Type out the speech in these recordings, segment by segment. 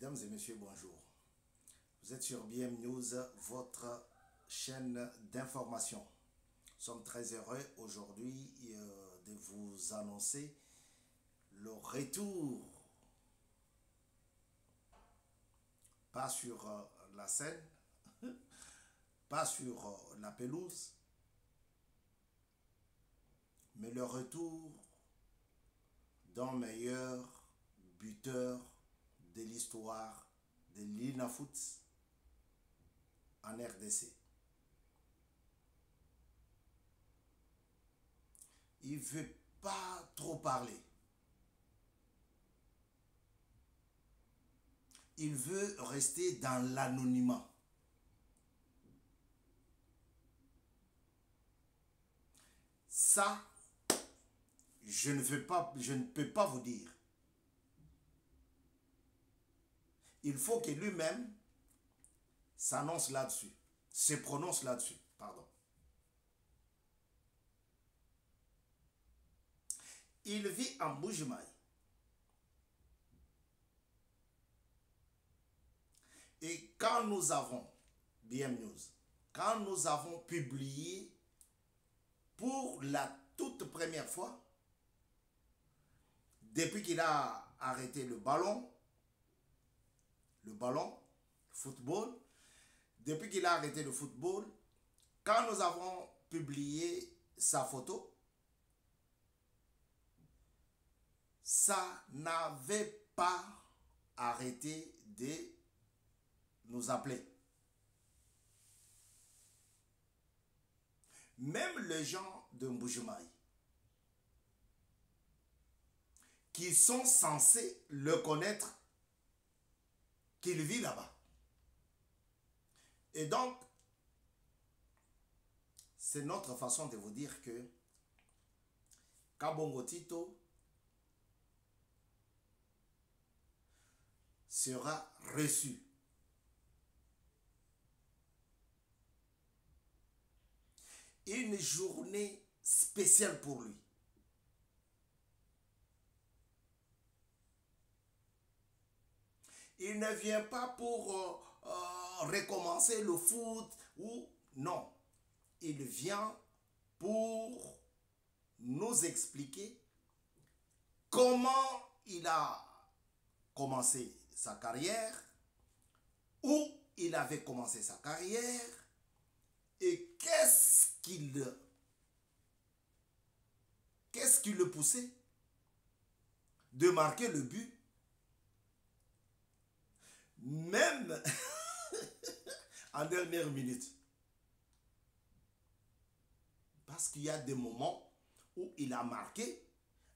Mesdames et messieurs, bonjour. Vous êtes sur BM News, votre chaîne d'information. Nous sommes très heureux aujourd'hui de vous annoncer le retour, pas sur la scène, pas sur la pelouse, mais le retour d'un meilleur buteur de l'histoire de l'INAFOOT en RDC. Il ne veut pas trop parler. Il veut rester dans l'anonymat. Ça, je ne peux pas vous dire. Il faut que lui-même s'annonce là-dessus, se prononce là-dessus, pardon. Il vit en Bujumaï. Et quand nous avons, BM News, quand nous avons publié pour la toute première fois, depuis qu'il a arrêté le football, depuis qu'il a arrêté le football, quand nous avons publié sa photo, ça n'avait pas arrêté de nous appeler. Même les gens de Mbujimaï, qui sont censés le connaître, qu'il vit là-bas. Et donc, c'est notre façon de vous dire que Kabongo Tito sera reçu. Une journée spéciale pour lui. Il ne vient pas pour recommencer le foot ou non. Il vient pour nous expliquer comment il a commencé sa carrière, où il avait commencé sa carrière et qu'est-ce qui le poussait de marquer le but, même en dernière minute. Parce qu'il y a des moments où il a marqué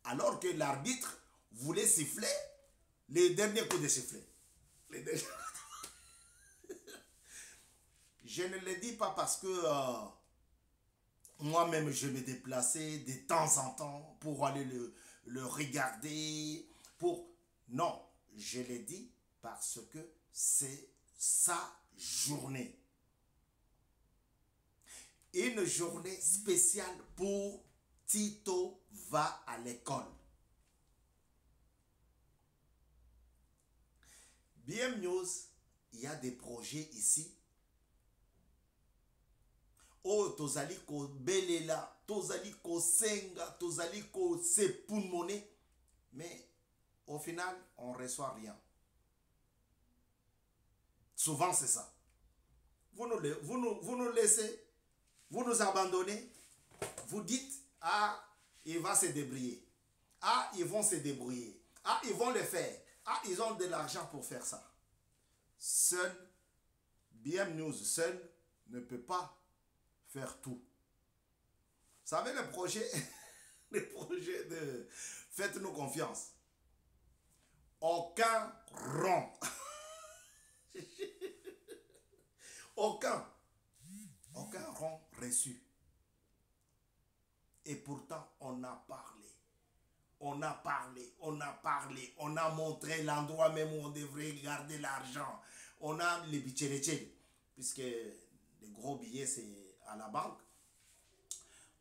alors que l'arbitre voulait siffler les derniers coups de sifflet. Je ne le dis pas parce que moi-même je me déplaçais de temps en temps pour aller le regarder. Non, je le dis parce que c'est sa journée. Une journée spéciale pour Tito va à l'école. BM News, il y a des projets ici. Oh, tozali ko belela, tozali ko senga, tozali ko sepulmoné. Mais au final, on ne reçoit rien. Souvent, c'est ça. Vous nous laissez, vous nous abandonnez, vous dites, ah, il va se débrouiller. Ah, ils vont se débrouiller. Ah, ils vont le faire. Ah, ils ont de l'argent pour faire ça. Seul, BM News seul ne peut pas faire tout. Vous savez, le projet de faites-nous confiance. Aucun rond. Aucun rond reçu. Et pourtant, on a parlé. On a montré l'endroit même où on devrait garder l'argent. On a les billets, puisque les gros billets, c'est à la banque.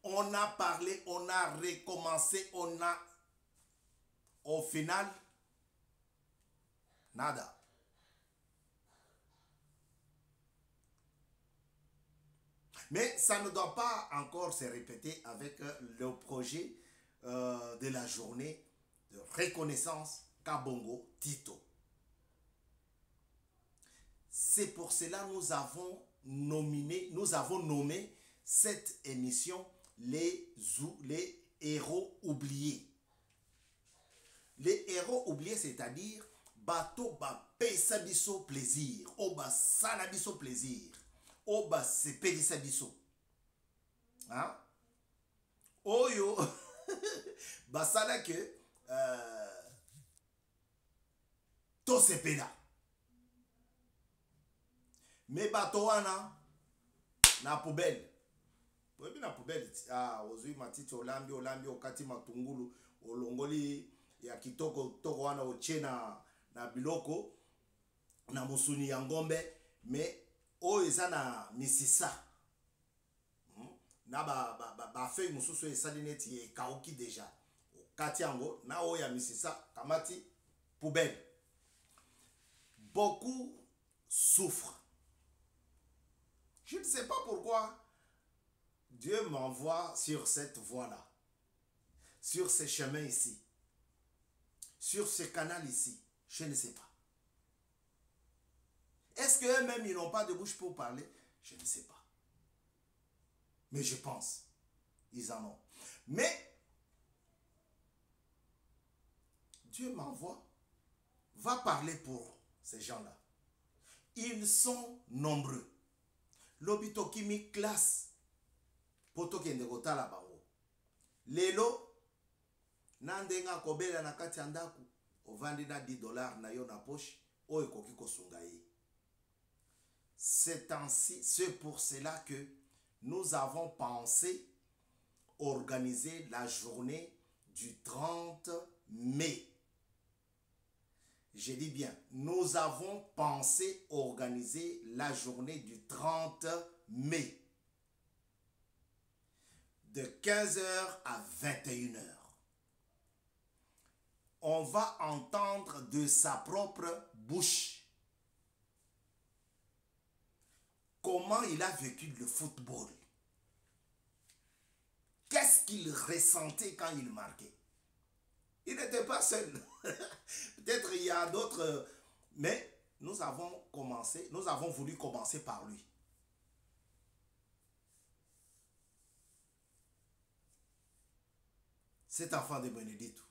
On a parlé, on a recommencé, au final, nada. Mais ça ne doit pas encore se répéter avec le projet de la journée de reconnaissance Kabongo Tito. C'est pour cela que nous avons nommé cette émission les héros oubliés. Les héros oubliés, c'est-à-dire bato ba pesa biso plaisir, o ba sala biso plaisir, o ba sepelisa biso. Hein? Oyo basala que to sepela. Mais bato wana na poubelle. Oui, na poubelle. Ah, ozui matiti olambi okati matungulu olongoli ya kitoko toko wana ochena na biloko na musuni ya ngombe, mais o eza na misisa. Na ba feuille mususu esali neti e kauki déjà. Okati yango na o ya misisa kamati poubelle. Beaucoup souffrent. Je ne sais pas pourquoi Dieu m'envoie sur cette voie-là, sur ce chemin ici, sur ce canal ici. Je ne sais pas. Est-ce qu'eux-mêmes, ils n'ont pas de bouche pour parler? Je ne sais pas. Mais je pense, ils en ont. Mais Dieu m'envoie, va parler pour ces gens-là. Ils sont nombreux. Lobito kimi classe poto kende kotala bango. Lelo nandenga kobela na kati andaku ovandi na $10 na yo na poche o ekoki kosunga ye. C'est ainsi, c'est pour cela que nous avons pensé organiser la journée du 30 mai. Je dis bien, nous avons pensé organiser la journée du 30 mai. De 15h à 21h. On va entendre de sa propre bouche comment il a vécu le football. Qu'est-ce qu'il ressentait quand il marquait? Il n'était pas seul. Peut-être il y a d'autres, mais nous avons voulu commencer par lui. Cet enfant de Benedito.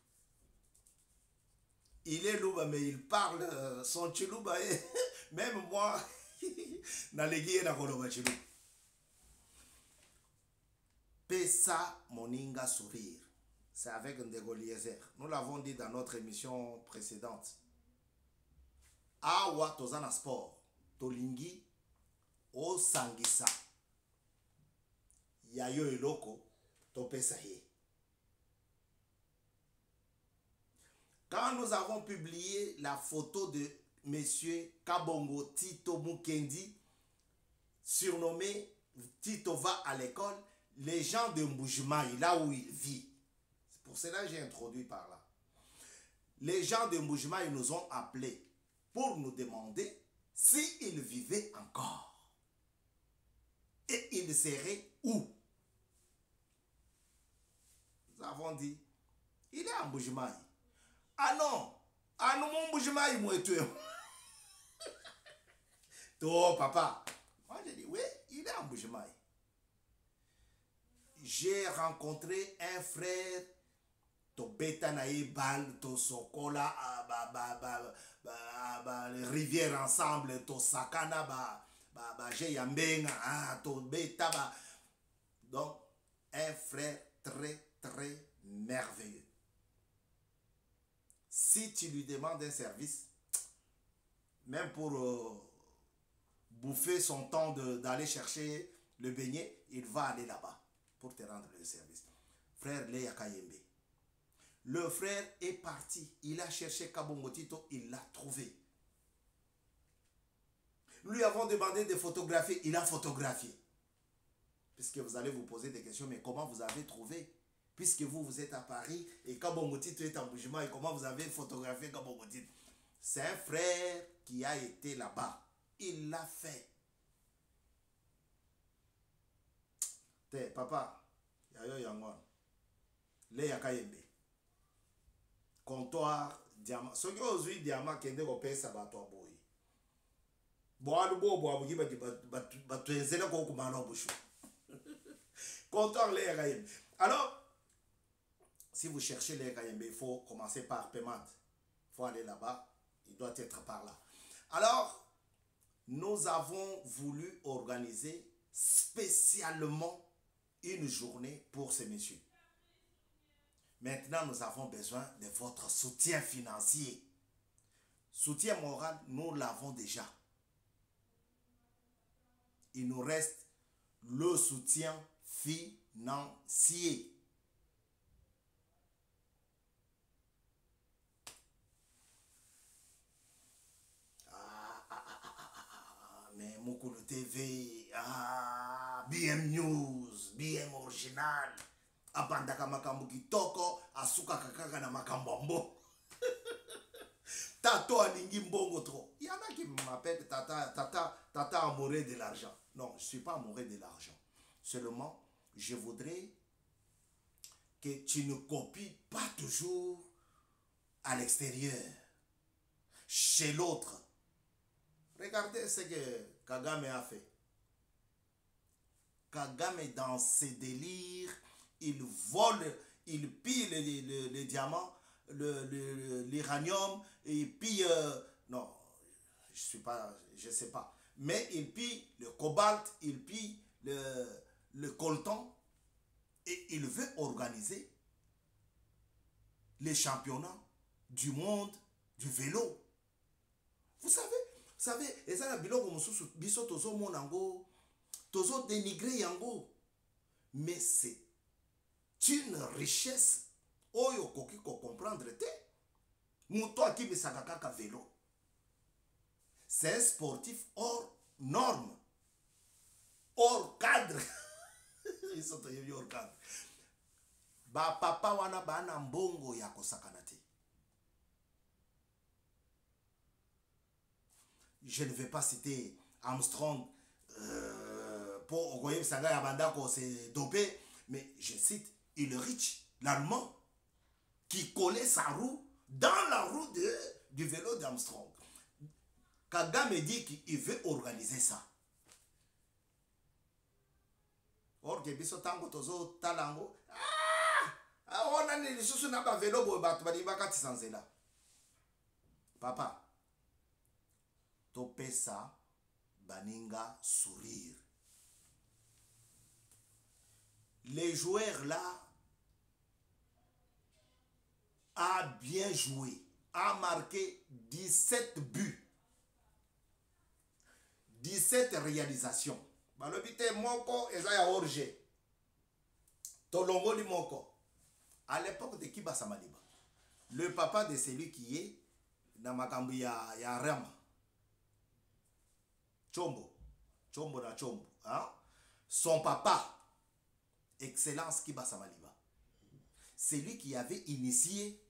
Il est louba, mais il parle son chilouba. Même moi, dans l'église, dans le chilou. Pesa Moninga sourire. C'est avec Ndego Eliezer. Nous l'avons dit dans notre émission précédente. Awa tozana sport. Tolingi o sangisa. Yayo eloko to pesa ye. Quand nous avons publié la photo de Monsieur Kabongo Tito Mukendi, surnommé Tito va à l'école, les gens de Mbujimayi, là où il vit, c'est pour cela que j'ai introduit par là. Les gens de Mbujimayi nous ont appelés pour nous demander s'il vivait encore. Et il serait où? Nous avons dit, il est à Mbujimayi. Ah non, ah non, mon Mbujimayi m'a tué. Toi, papa. Moi, j'ai dit, oui, il est à Mbujimayi. J'ai rencontré un frère, to beta naï bal, to sokola, rivière ensemble, to sakana, j'ai yambenga, to beta, donc, un frère très, très merveilleux. Si tu lui demandes un service, même pour bouffer son temps d'aller chercher le beignet, il va aller là-bas pour te rendre le service. Frère Leya Kayembe. Le frère est parti. Il a cherché Kabongo Tito, il l'a trouvé. Nous lui avons demandé de photographier, il a photographié. Puisque vous allez vous poser des questions, mais comment vous avez trouvé? Puisque vous êtes à Paris et Kabongo Tito est en Mbujimayi, et comment vous avez photographié Kabongo Tito? C'est un frère qui a été là-bas. Il l'a fait. Te, papa, yayo yangon. Le yakayembe. Comptoir, diamant. Ce qui aujourd'hui diamant qui est de ça va toi boy. Boalu bo boabu giba ba tuenzela ko kumano bushu. Comptoir le yakayembe. Alors, si vous cherchez les yakayembe, il faut commencer par Pemad. Il faut aller là-bas. Il doit être par là. Alors, nous avons voulu organiser spécialement une journée pour ces messieurs. Maintenant, nous avons besoin de votre soutien financier. Soutien moral, nous l'avons déjà. Il nous reste le soutien financier. Mais Mukulu TV, BM News, BM Original, Abandaka Makambu Kitoko, Asuka Kakaka na Makambombo. Tato Alingi Mbongo trop. Il y en a qui m'appellent Tata amoureux de l'argent. Non, je ne suis pas amoureux de l'argent. Seulement, je voudrais que tu ne copies pas toujours à l'extérieur, chez l'autre. Regardez ce que Kagame a fait. Kagame, dans ses délires, il vole, il pille les diamants, l'uranium, et puis, non, je sais pas. Mais il pille le cobalt, il pille le coltan, et il veut organiser les championnats du monde du vélo. Vous savez, et ça, la biloko mususu, biso tozo monango, tozo dénigré yango. Mais c'est une richesse, oyo koki ko comprendre te. Muto aki bisaka kaka vélo. C'est un sportif hors norme, hors cadre. Ils sont hors cadre. Ba papa wana bana mbongo ya kosakana te. Je ne vais pas citer Armstrong pour Ogoyem Sanga Yabandako s'est dopé, mais je cite Ulrich, l'Allemand, qui collait sa roue dans la roue du vélo d'Armstrong. Kagame dit qu'il veut organiser ça. Or que biso tango tozo talango, on a les choses na ba vélo bo ba badi bakati sanzela. Papa, Topesa Baninga sourire. Les joueurs là a bien joué, a marqué 17 buts, 17 réalisations. Balobite moko ezaya orge. Tolongo li moko. À l'époque de Kiba Samaliba, le papa de celui qui est dans makambu ya Rama. Chombo na Chombo, hein? Son papa, Excellence Kiba Samaliba, c'est lui qui avait initié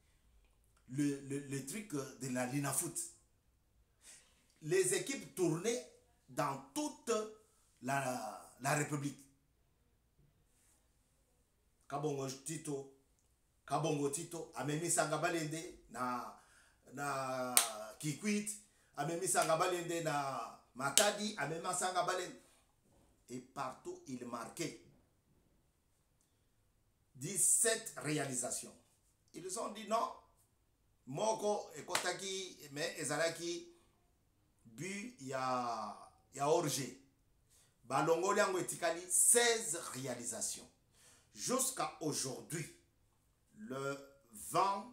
le truc de la Linafoot. Les équipes tournaient dans toute la République. Kabongo Tito, Amemi Sangabalende na Kikwit, Amemi Sangabalende na Matadi, Amema Sangabalende. Et partout, il marquait 17 réalisations. Ils ont dit non. Moko et Kotaki, mais Ezalaki, bu ya orge. Balongo Liango Etikali, 16 réalisations. Jusqu'à aujourd'hui, le 20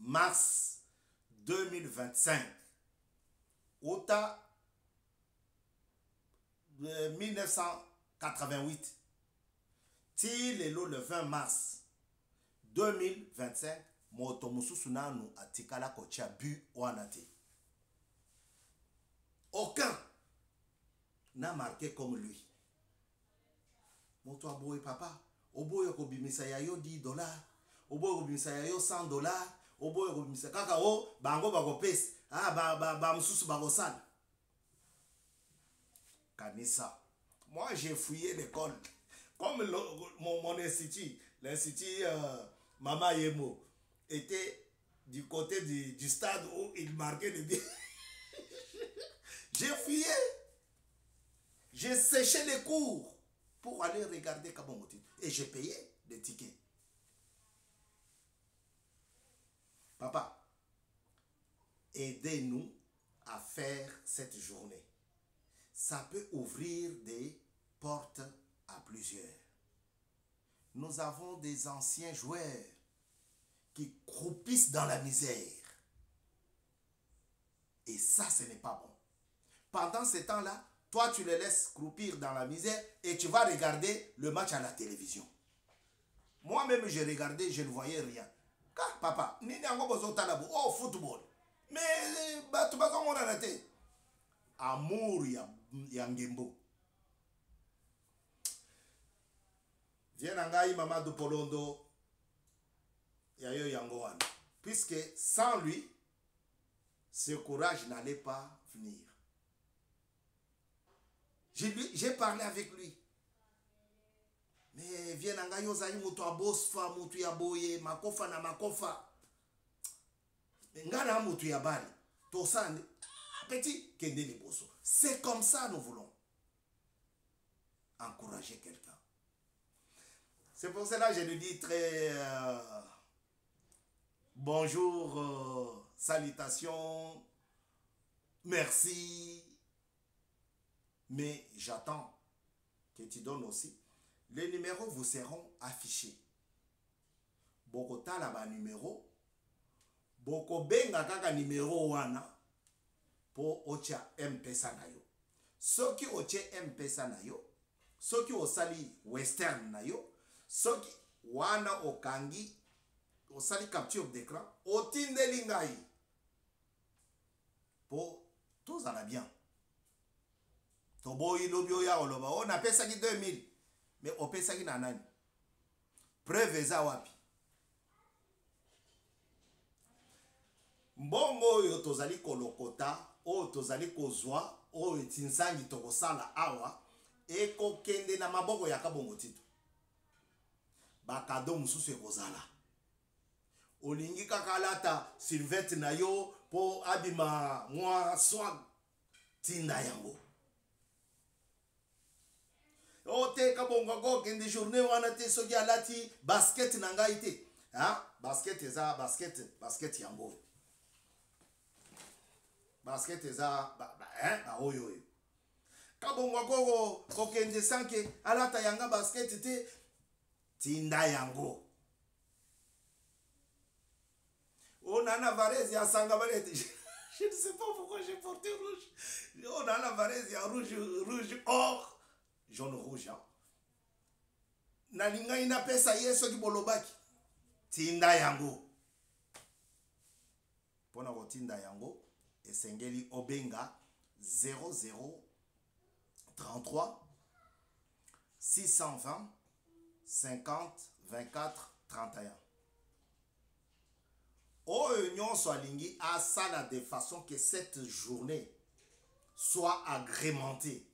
mars 2025, Ota 1988, Tilelo le 20 mars 2025, Motomusu Sunanu Atikala Kocha Bu Wanate. Aucun n'a marqué comme lui. Moto aboy papa, oboy ko bimisa ya yo $10, oboy ko bimisa ya yo $100, oboy ko bimisa kaka o bango bako pesa, ba mususu bako sala. Kanisa. Moi j'ai fouillé l'école. Comme mon institut, l'institut Mama Yemo, était du côté du stade où il marquait le but. J'ai fuyé. J'ai séché les cours pour aller regarder Kabongoti. Et j'ai payé des tickets. Papa, aidez-nous à faire cette journée. Ça peut ouvrir des portes à plusieurs. Nous avons des anciens joueurs qui croupissent dans la misère. Et ça, ce n'est pas bon. Pendant ce temps-là, toi, tu les laisses croupir dans la misère et tu vas regarder le match à la télévision. Moi-même, j'ai regardé, je ne voyais rien. Car, papa, ni n'yango bozo talabo, oh, football. Mais, tu vas comme on a raté. Amour, ya ngembo. Viens nangai, Mamadou Polondo, yayo yangoan. Puisque sans lui, ce courage n'allait pas venir. J'ai parlé avec lui. Mais viens nangai, yozayi mutu abosfa, mutu yaboye, makofa na makofa. Ngana mutu yabali. Tosane, petit, kende les bosso. C'est comme ça nous voulons encourager quelqu'un. C'est pour cela que je lui dis très bonjour, salutations, merci. Mais j'attends que tu donnes aussi. Les numéros vous seront affichés. Bokota la ba numéro. Boko benga kaka numéro wana. Po ocha M-Pesa na yo. Soki oche M-Pesa na yo. Soki osali Western na yo. Soki wana okangi osali capture d'écran otindeli ngai po tozala bien. Toboyi lobio ya oloba o na pesa ki 2000 mais o pesa ki na nani preuve eza wapi mbongo oyo tozali kolokota o tozali kozwa o etinsangi tokosala awa ekokende na maboko ya Kabongoti bakado mususu ekozala olingi kaka alata silvete na yo po abima mwa swag tinda yango ote Kabongo go kende journée wana te soki alati basket na ngai te basket eza basket yango basket eza oyo oyo Kabongo go kokende sanke alata yanga basket te tinda yango on a la varese ya sanga balete. Je ne sais pas pourquoi j'ai porté rouge. On a la varese ya rouge or jaune rouge. Na linga ina pesa yeso ki bolobaki. Tinda yango. Pona ko tinda yango esengeli obenga 0033 620 50 24 31. Oyo nyonso alingi asala de façon que cette journée soit agrémentée.